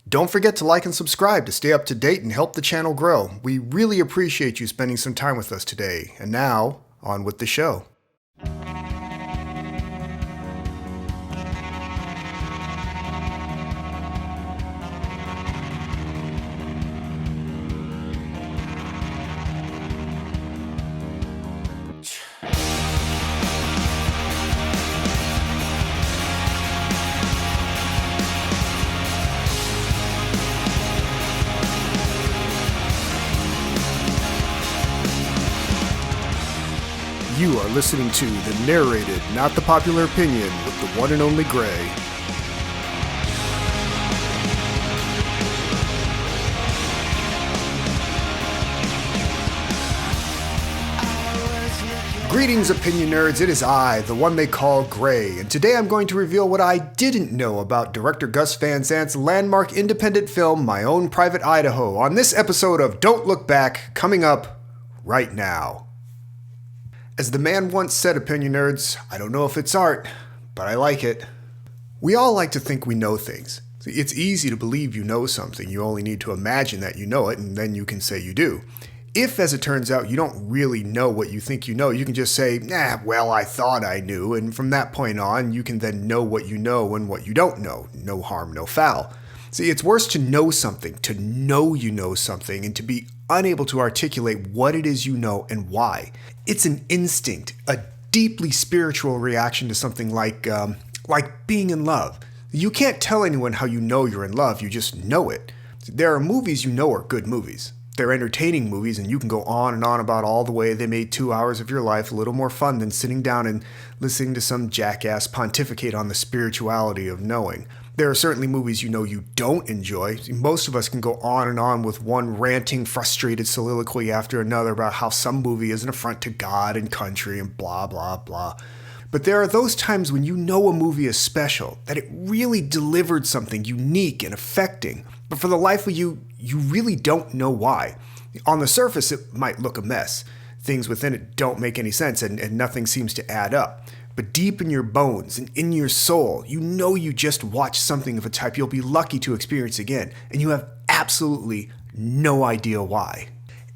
Don't forget to like and subscribe to stay up to date and help the channel grow. We really appreciate you spending some time with us today. And now, on with the show. You are listening to the Narrated, Not the Popular Opinion with the one and only Gray. Greetings, opinion nerds. It is I, the one they call Gray, and today I'm going to reveal what I didn't know about director Gus Van Sant's landmark independent film, My Own Private Idaho, on this episode of Don't Look Back, coming up right now. As the man once said, opinion nerds, I don't know if it's art, but I like it. We all like to think we know things. It's easy to believe you know something. You only need to imagine that you know it, and then you can say you do. If, as it turns out, you don't really know what you think you know, you can just say, well, I thought I knew, and from that point on, you can then know what you know and what you don't know. No harm, no foul. See, it's worse to know something, to know you know something, and to be unable to articulate what it is you know and why. It's an instinct, a deeply spiritual reaction to something like being in love. You can't tell anyone how you know you're in love, you just know it. There are movies you know are good movies. They're entertaining movies, and you can go on and on about all the way they made 2 hours of your life a little more fun than sitting down and listening to some jackass pontificate on the spirituality of knowing. There are certainly movies you know you don't enjoy. Most of us can go on and on with one ranting, frustrated soliloquy after another about how some movie is an affront to God and country and blah, blah, blah. But there are those times when you know a movie is special, that it really delivered something unique and affecting, but for the life of you, you really don't know why. On the surface, it might look a mess. Things within it don't make any sense and nothing seems to add up. But deep in your bones and in your soul, you know you just watched something of a type you'll be lucky to experience again, and you have absolutely no idea why.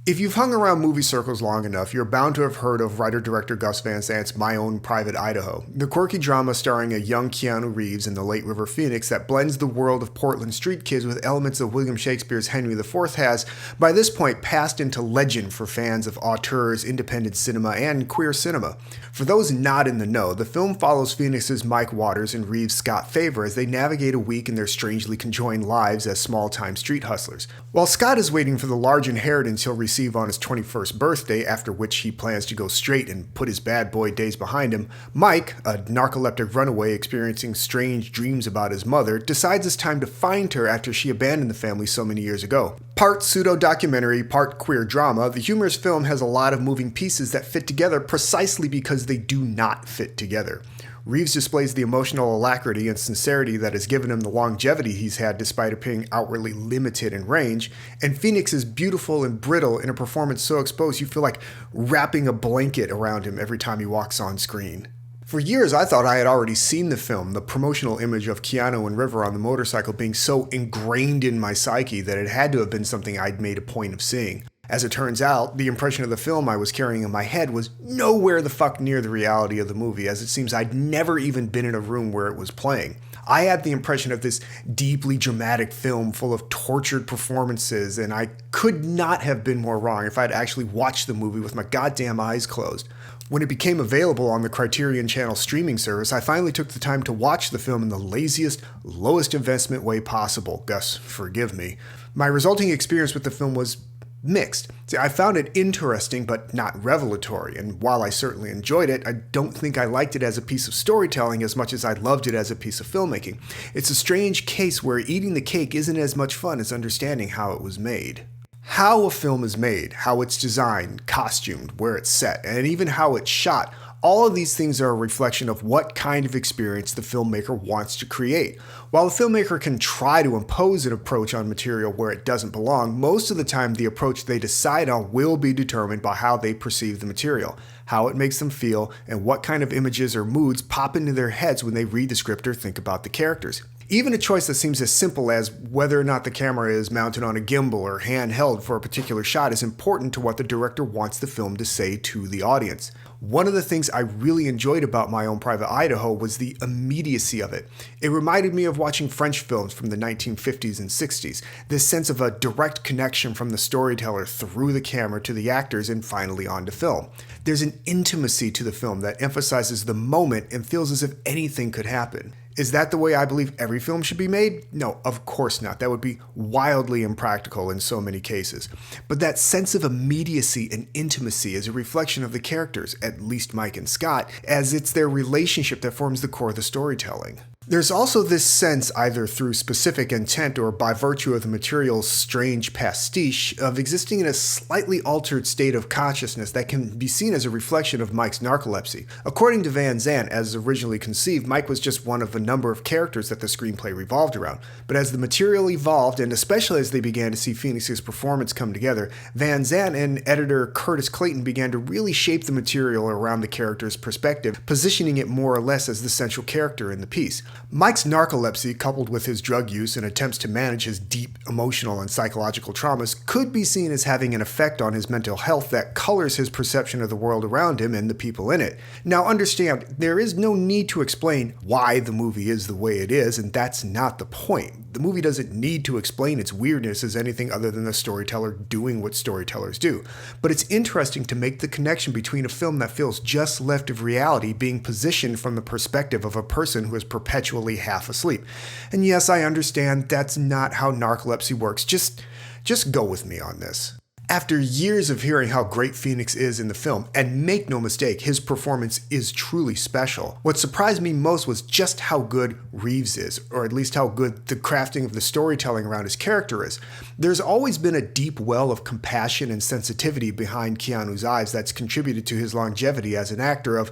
If you've hung around movie circles long enough, you're bound to have heard of writer-director Gus Van Sant's My Own Private Idaho, the quirky drama starring a young Keanu Reeves in the late River Phoenix that blends the world of Portland street kids with elements of William Shakespeare's Henry IV has, by this point, passed into legend for fans of auteurs, independent cinema, and queer cinema. For those not in the know, the film follows Phoenix's Mike Waters and Reeves' Scott Favor as they navigate a week in their strangely conjoined lives as small-time street hustlers. While Scott is waiting for the large inheritance he'll receive on his 21st birthday, after which he plans to go straight and put his bad boy days behind him, Mike, a narcoleptic runaway experiencing strange dreams about his mother, decides it's time to find her after she abandoned the family so many years ago. Part pseudo-documentary, part queer drama, the humorous film has a lot of moving pieces that fit together precisely because they do not fit together. Reeves displays the emotional alacrity and sincerity that has given him the longevity he's had despite appearing outwardly limited in range, and Phoenix is beautiful and brittle in a performance so exposed you feel like wrapping a blanket around him every time he walks on screen. For years, I thought I had already seen the film, the promotional image of Keanu and River on the motorcycle being so ingrained in my psyche that it had to have been something I'd made a point of seeing. As it turns out, the impression of the film I was carrying in my head was nowhere the fuck near the reality of the movie, as it seems I'd never even been in a room where it was playing. I had the impression of this deeply dramatic film full of tortured performances, and I could not have been more wrong if I'd actually watched the movie with my goddamn eyes closed. When it became available on the Criterion Channel streaming service, I finally took the time to watch the film in the laziest, lowest investment way possible. Gus, forgive me. My resulting experience with the film was mixed. See, I found it interesting but not revelatory, and while I certainly enjoyed it, I don't think I liked it as a piece of storytelling as much as I loved it as a piece of filmmaking. It's a strange case where eating the cake isn't as much fun as understanding how it was made. How a film is made, how it's designed, costumed, where it's set, and even how it's shot, all of these things are a reflection of what kind of experience the filmmaker wants to create. While the filmmaker can try to impose an approach on material where it doesn't belong, most of the time the approach they decide on will be determined by how they perceive the material, how it makes them feel, and what kind of images or moods pop into their heads when they read the script or think about the characters. Even a choice that seems as simple as whether or not the camera is mounted on a gimbal or handheld for a particular shot is important to what the director wants the film to say to the audience. One of the things I really enjoyed about My Own Private Idaho was the immediacy of it. It reminded me of watching French films from the 1950s and 60s, this sense of a direct connection from the storyteller through the camera to the actors and finally onto film. There's an intimacy to the film that emphasizes the moment and feels as if anything could happen. Is that the way I believe every film should be made? No, of course not. That would be wildly impractical in so many cases. But that sense of immediacy and intimacy is a reflection of the characters, at least Mike and Scott, as it's their relationship that forms the core of the storytelling. There's also this sense, either through specific intent or by virtue of the material's strange pastiche, of existing in a slightly altered state of consciousness that can be seen as a reflection of Mike's narcolepsy. According to Van Sant, as originally conceived, Mike was just one of a number of characters that the screenplay revolved around. But as the material evolved, and especially as they began to see Phoenix's performance come together, Van Sant and editor Curtis Clayton began to really shape the material around the character's perspective, positioning it more or less as the central character in the piece. Mike's narcolepsy, coupled with his drug use and attempts to manage his deep emotional and psychological traumas, could be seen as having an effect on his mental health that colors his perception of the world around him and the people in it. Now understand, there is no need to explain why the movie is the way it is, and that's not the point. The movie doesn't need to explain its weirdness as anything other than the storyteller doing what storytellers do. But it's interesting to make the connection between a film that feels just left of reality being positioned from the perspective of a person who is perpetually half asleep. And yes, I understand that's not how narcolepsy works. Just go with me on this. After years of hearing how great Phoenix is in the film, and make no mistake, his performance is truly special, what surprised me most was just how good Reeves is, or at least how good the crafting of the storytelling around his character is. There's always been a deep well of compassion and sensitivity behind Keanu's eyes that's contributed to his longevity as an actor of,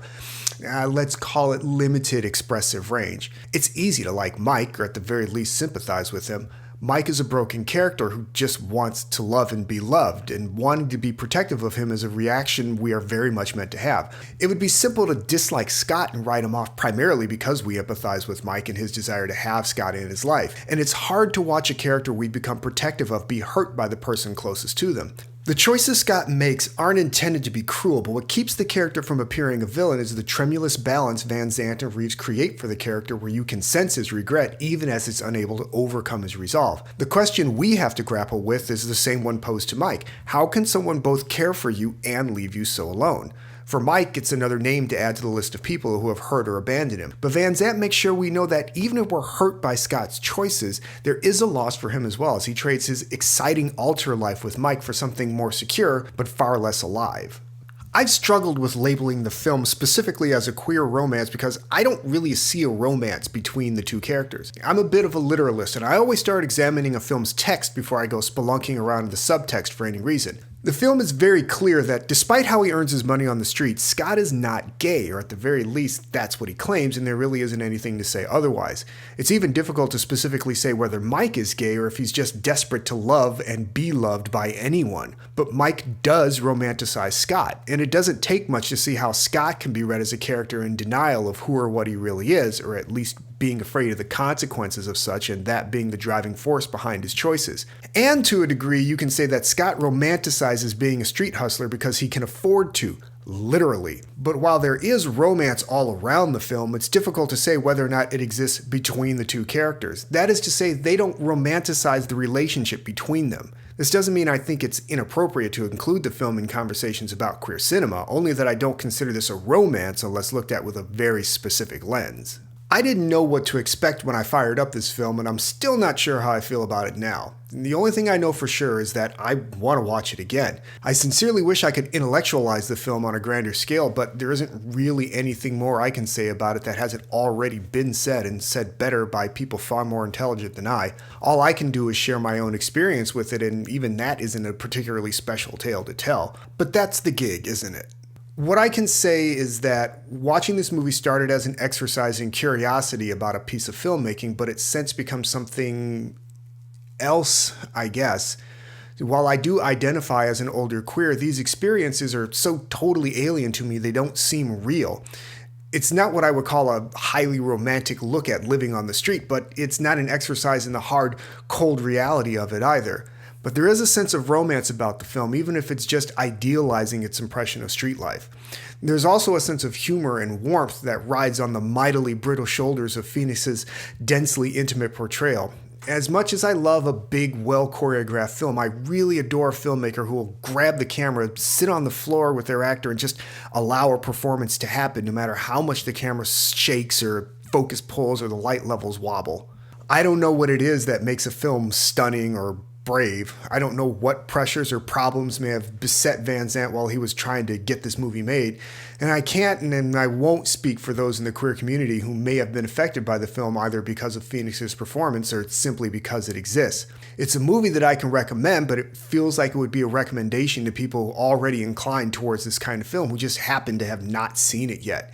let's call it, limited expressive range. It's easy to like Mike, or at the very least sympathize with him. Mike is a broken character who just wants to love and be loved, and wanting to be protective of him is a reaction we are very much meant to have. It would be simple to dislike Scott and write him off primarily because we empathize with Mike and his desire to have Scott in his life, and it's hard to watch a character we become protective of be hurt by the person closest to them. The choices Scott makes aren't intended to be cruel, but what keeps the character from appearing a villain is the tremulous balance Van Sant and Reeves create for the character, where you can sense his regret even as it's unable to overcome his resolve. The question we have to grapple with is the same one posed to Mike. How can someone both care for you and leave you so alone? For Mike, it's another name to add to the list of people who have hurt or abandoned him. But Van Sant makes sure we know that even if we're hurt by Scott's choices, there is a loss for him as well, as he trades his exciting alter life with Mike for something more secure, but far less alive. I've struggled with labeling the film specifically as a queer romance because I don't really see a romance between the two characters. I'm a bit of a literalist, and I always start examining a film's text before I go spelunking around the subtext for any reason. The film is very clear that despite how he earns his money on the streets, Scott is not gay, or at the very least, that's what he claims, and there really isn't anything to say otherwise. It's even difficult to specifically say whether Mike is gay or if he's just desperate to love and be loved by anyone. But Mike does romanticize Scott, and it doesn't take much to see how Scott can be read as a character in denial of who or what he really is, or at least being afraid of the consequences of such, and that being the driving force behind his choices. And to a degree, you can say that Scott romanticizes being a street hustler because he can afford to, literally. But while there is romance all around the film, it's difficult to say whether or not it exists between the two characters. That is to say, they don't romanticize the relationship between them. This doesn't mean I think it's inappropriate to include the film in conversations about queer cinema, only that I don't consider this a romance unless looked at with a very specific lens. I didn't know what to expect when I fired up this film, and I'm still not sure how I feel about it now. The only thing I know for sure is that I want to watch it again. I sincerely wish I could intellectualize the film on a grander scale, but there isn't really anything more I can say about it that hasn't already been said, and said better by people far more intelligent than I. All I can do is share my own experience with it, and even that isn't a particularly special tale to tell. But that's the gig, isn't it? What I can say is that watching this movie started as an exercise in curiosity about a piece of filmmaking, but it's since become something else, I guess. While I do identify as an older queer, these experiences are so totally alien to me they don't seem real. It's not what I would call a highly romantic look at living on the street, but it's not an exercise in the hard, cold reality of it either. But there is a sense of romance about the film, even if it's just idealizing its impression of street life. There's also a sense of humor and warmth that rides on the mightily brittle shoulders of Phoenix's densely intimate portrayal. As much as I love a big, well-choreographed film, I really adore a filmmaker who will grab the camera, sit on the floor with their actor, and just allow a performance to happen no matter how much the camera shakes or focus pulls or the light levels wobble. I don't know what it is that makes a film stunning or brave. I don't know what pressures or problems may have beset Van Sant while he was trying to get this movie made, and I can't and I won't speak for those in the queer community who may have been affected by the film either because of Phoenix's performance or simply because it exists. It's a movie that I can recommend, but it feels like it would be a recommendation to people already inclined towards this kind of film who just happen to have not seen it yet.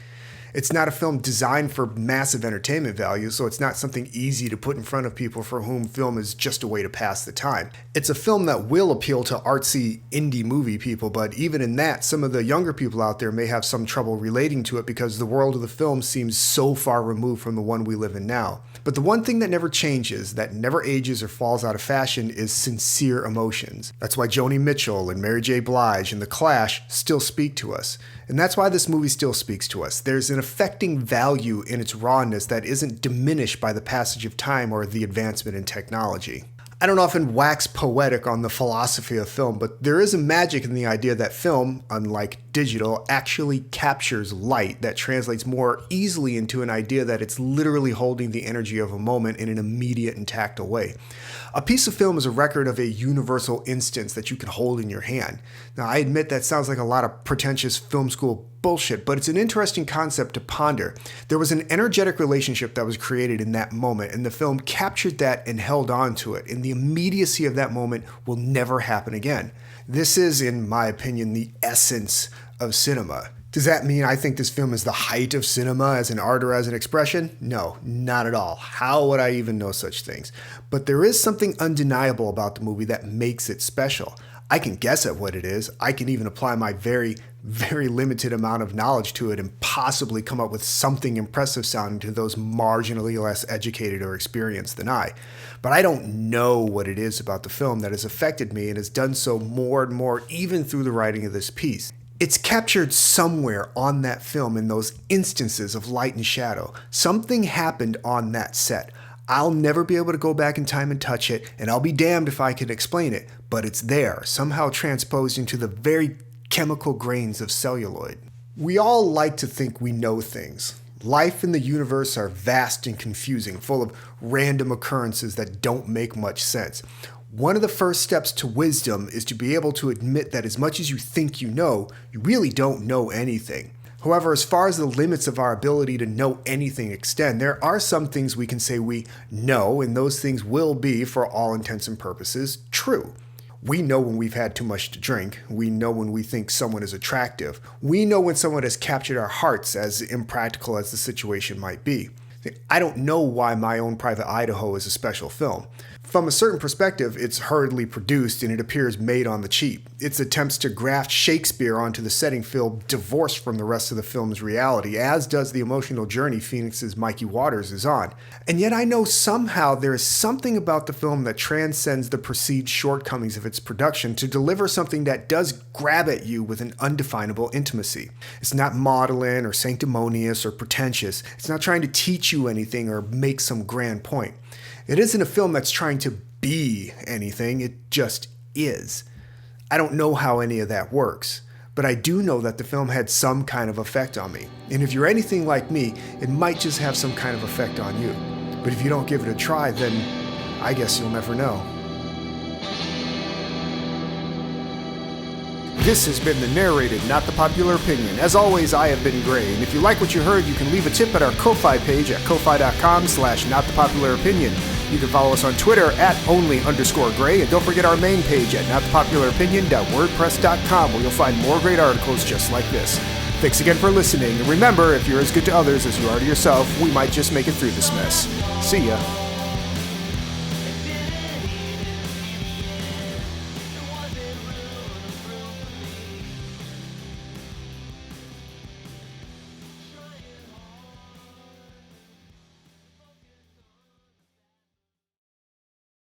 It's not a film designed for massive entertainment value, so it's not something easy to put in front of people for whom film is just a way to pass the time. It's a film that will appeal to artsy indie movie people, but even in that, some of the younger people out there may have some trouble relating to it because the world of the film seems so far removed from the one we live in now. But the one thing that never changes, that never ages or falls out of fashion, is sincere emotions. That's why Joni Mitchell and Mary J. Blige and The Clash still speak to us. And that's why this movie still speaks to us. There's an affecting value in its rawness that isn't diminished by the passage of time or the advancement in technology. I don't often wax poetic on the philosophy of film, but there is a magic in the idea that film, unlike digital, actually captures light that translates more easily into an idea that it's literally holding the energy of a moment in an immediate and tactile way. A piece of film is a record of a universal instance that you can hold in your hand. Now, I admit that sounds like a lot of pretentious film school bullshit, but it's an interesting concept to ponder. There was an energetic relationship that was created in that moment, and the film captured that and held on to it, and the immediacy of that moment will never happen again. This is, in my opinion, the essence of cinema. Does that mean I think this film is the height of cinema as an art or as an expression? No, not at all. How would I even know such things? But there is something undeniable about the movie that makes it special. I can guess at what it is. I can even apply my very, very limited amount of knowledge to it and possibly come up with something impressive sounding to those marginally less educated or experienced than I. But I don't know what it is about the film that has affected me and has done so more and more even through the writing of this piece. It's captured somewhere on that film in those instances of light and shadow. Something happened on that set. I'll never be able to go back in time and touch it, and I'll be damned if I can explain it, but it's there, somehow transposed into the very chemical grains of celluloid. We all like to think we know things. Life and the universe are vast and confusing, full of random occurrences that don't make much sense. One of the first steps to wisdom is to be able to admit that as much as you think you know, you really don't know anything. However, as far as the limits of our ability to know anything extend, there are some things we can say we know, and those things will be, for all intents and purposes, true. We know when we've had too much to drink. We know when we think someone is attractive. We know when someone has captured our hearts, as impractical as the situation might be. I don't know why My Own Private Idaho is a special film. From a certain perspective, it's hurriedly produced and it appears made on the cheap. Its attempts to graft Shakespeare onto the setting feel divorced from the rest of the film's reality, as does the emotional journey Phoenix's Mikey Waters is on. And yet I know somehow there is something about the film that transcends the perceived shortcomings of its production to deliver something that does grab at you with an undefinable intimacy. It's not maudlin or sanctimonious or pretentious. It's not trying to teach you anything or make some grand point. It isn't a film that's trying to be anything, it just is. I don't know how any of that works, but I do know that the film had some kind of effect on me. And if you're anything like me, it might just have some kind of effect on you. But if you don't give it a try, then I guess you'll never know. This has been the Narrated, Not the Popular Opinion. As always, I have been Gray, and if you like what you heard, you can leave a tip at our Ko-Fi page at ko-fi.com/notthepopularopinion. You can follow us on Twitter at @only_Gray, and don't forget our main page at notthepopularopinion.wordpress.com, where you'll find more great articles just like this. Thanks again for listening, and remember, if you're as good to others as you are to yourself, we might just make it through this mess. See ya.